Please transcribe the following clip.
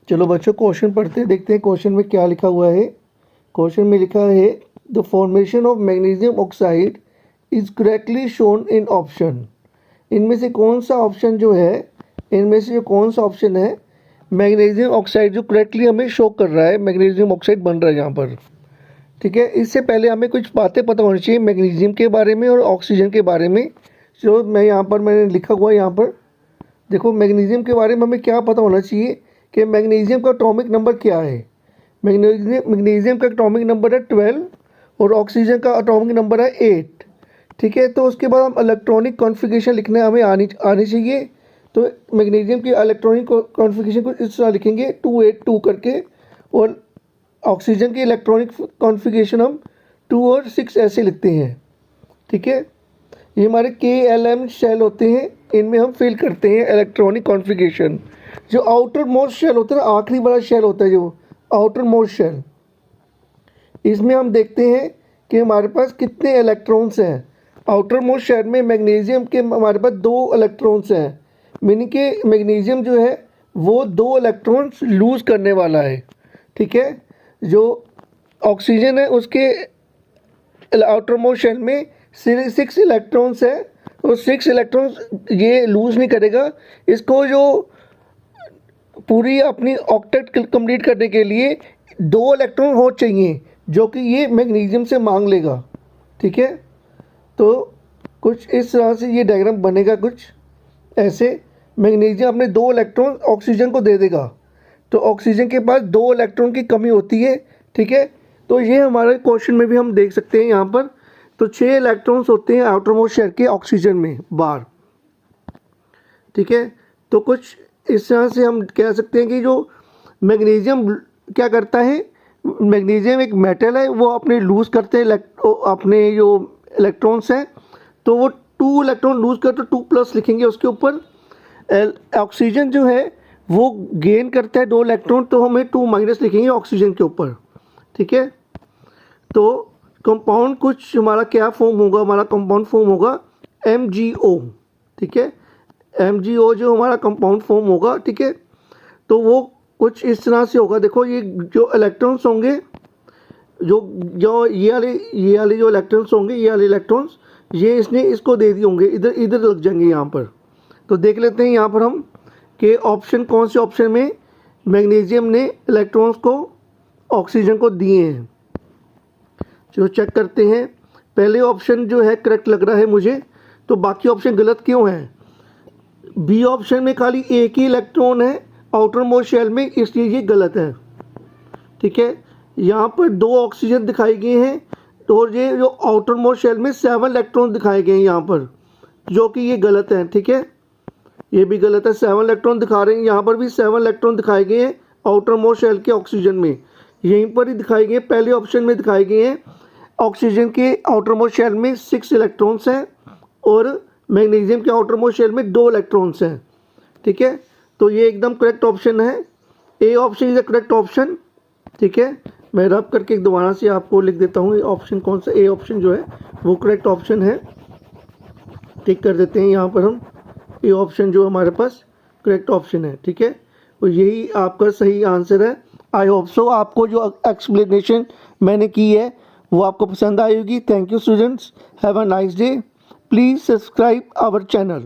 चलो बच्चों क्वेश्चन पढ़ते हैं, देखते हैं क्वेश्चन में क्या लिखा हुआ है। क्वेश्चन में लिखा है the formation of magnesium oxide is correctly shown in option. इनमें से कौन सा ऑप्शन जो है, इनमें से जो कौन सा ऑप्शन है मैग्नीशियम ऑक्साइड जो करेक्टली हमें शो कर रहा है मैग्नीशियम ऑक्साइड बन रहा है यहाँ पर। ठीक है, इससे पहले हमें कुछ बातें पता होनी चाहिए मैग्नीशियम के बारे में और ऑक्सीजन के बारे में। जो मैंने लिखा हुआ है यहाँ पर देखो, मैग्नीशियम के बारे में हमें क्या पता होना चाहिए कि मैग्नीशियम का एटॉमिक नंबर क्या है। मैग्नीशियम का एटॉमिक नंबर है 12 और ऑक्सीजन का एटॉमिक नंबर है 8। ठीक है, तो उसके बाद हम इलेक्ट्रॉनिक कॉन्फ़िगरेशन लिखने हमें आनी चाहिए। तो मैग्नीशियम की इलेक्ट्रॉनिक कॉन्फ़िगरेशन को इस तरह लिखेंगे 282 करके, और ऑक्सीजन की इलेक्ट्रॉनिक कॉन्फ़िगरेशन हम 2 और 6 ऐसे लिखते हैं। ठीक है, ये हमारे KLM शेल होते हैं, इनमें हम फिल करते हैं इलेक्ट्रॉनिक कॉन्फ़िगरेशन। जो आउटर मोस्ट शेल होता है, आखिरी बड़ा शेल होता है जो आउटर मोस्ट शेल, इसमें हम देखते हैं कि हमारे पास कितने इलेक्ट्रॉन्स हैं। आउटर मोस्ट शेल में मैग्नीशियम के हमारे पास 2 इलेक्ट्रॉन्स हैं, मीनिंग कि मैग्नीशियम जो है वो 2 इलेक्ट्रॉन्स लूज़ करने वाला है। ठीक है, जो ऑक्सीजन है उसके आउटर मोस्ट शेल में 6 इलेक्ट्रॉन्स है, तो 6 इलेक्ट्रॉन्स ये लूज़ नहीं करेगा। इसको जो पूरी अपनी ऑक्टेट कंप्लीट करने के लिए 2 इलेक्ट्रॉन हो चाहिए, जो कि ये मैग्नीशियम से मांग लेगा। ठीक है, तो कुछ इस तरह से ये डायग्राम बनेगा, कुछ ऐसे। मैग्नीशियम अपने 2 इलेक्ट्रॉन ऑक्सीजन को दे देगा, तो ऑक्सीजन के पास 2 इलेक्ट्रॉन की कमी होती है। ठीक है, तो ये हमारे क्वेश्चन में भी हम देख सकते हैं यहाँ पर। तो 6 इलेक्ट्रॉन्स होते हैं आउटर मोस्ट शेल के ऑक्सीजन में बाहर। ठीक है, तो कुछ इस तरह से हम कह सकते हैं कि जो मैग्नीशियम क्या करता है, मैग्नीशियम एक मेटल है, वो अपने लूज़ करते हैं अपने जो इलेक्ट्रॉन्स हैं, तो वो 2 इलेक्ट्रॉन लूज़ करते 2+ लिखेंगे उसके ऊपर। ऑक्सीजन जो है वो गेन करता है 2 इलेक्ट्रॉन, तो हमें 2- लिखेंगे ऑक्सीजन के ऊपर। ठीक है, तो कंपाउंड कुछ हमारा क्या फॉर्म होगा, हमारा कंपाउंड फॉर्म होगा MgO। ठीक है, MgO जो हमारा कंपाउंड फॉर्म होगा। ठीक है, तो वो कुछ इस तरह से होगा। देखो, ये जो इलेक्ट्रॉन्स होंगे, जो ये वाले जो इलेक्ट्रॉन्स होंगे, ये वाले इलेक्ट्रॉन्स ये इसने इसको दे दिए होंगे, इधर लग जाएंगे यहाँ पर। तो देख लेते हैं यहाँ पर हम कि ऑप्शन कौन से ऑप्शन में मैग्नीशियम ने इलेक्ट्रॉन्स को ऑक्सीजन को दिए हैं। जो चेक करते हैं, पहले ऑप्शन जो है करेक्ट लग रहा है मुझे, तो बाकी ऑप्शन गलत क्यों हैं। बी ऑप्शन में खाली एक ही इलेक्ट्रॉन है आउटर मोस्ट शेल में, इसलिए ये गलत है। ठीक है, यहाँ पर 2 ऑक्सीजन दिखाई गए हैं, और ये जो आउटर मोस्ट शेल में 7 इलेक्ट्रॉन दिखाए गए हैं यहाँ पर, जो कि ये गलत है। ठीक है, ये भी गलत है, 7 इलेक्ट्रॉन दिखा रहे हैं, यहाँ पर भी 7 इलेक्ट्रॉन दिखाए गए हैं आउटर मोस्ट शेल के ऑक्सीजन में, यहीं पर ही दिखाए गए, पहले ऑप्शन में दिखाए गए हैं। ऑक्सीजन के आउटर मोस्ट शेल में 6 इलेक्ट्रॉन्स हैं और मैग्नीशियम के आउटर मोस्ट शेल में 2 इलेक्ट्रॉन्स हैं। ठीक है, तो ये एकदम करेक्ट ऑप्शन है, A option is the correct option. ठीक है, मैं रब करके दोबारा से आपको लिख देता हूँ ऑप्शन कौन सा, ए ऑप्शन जो है वो करेक्ट ऑप्शन है। टिक कर देते हैं यहाँ पर हम, ए ऑप्शन जो हमारे पास करेक्ट ऑप्शन है। ठीक है, तो यही आपका सही आंसर है। आई होप सो आपको जो एक्सप्लेनेशन मैंने की है वो आपको पसंद आई होगी। Thank you students, have a nice day. Please subscribe our channel.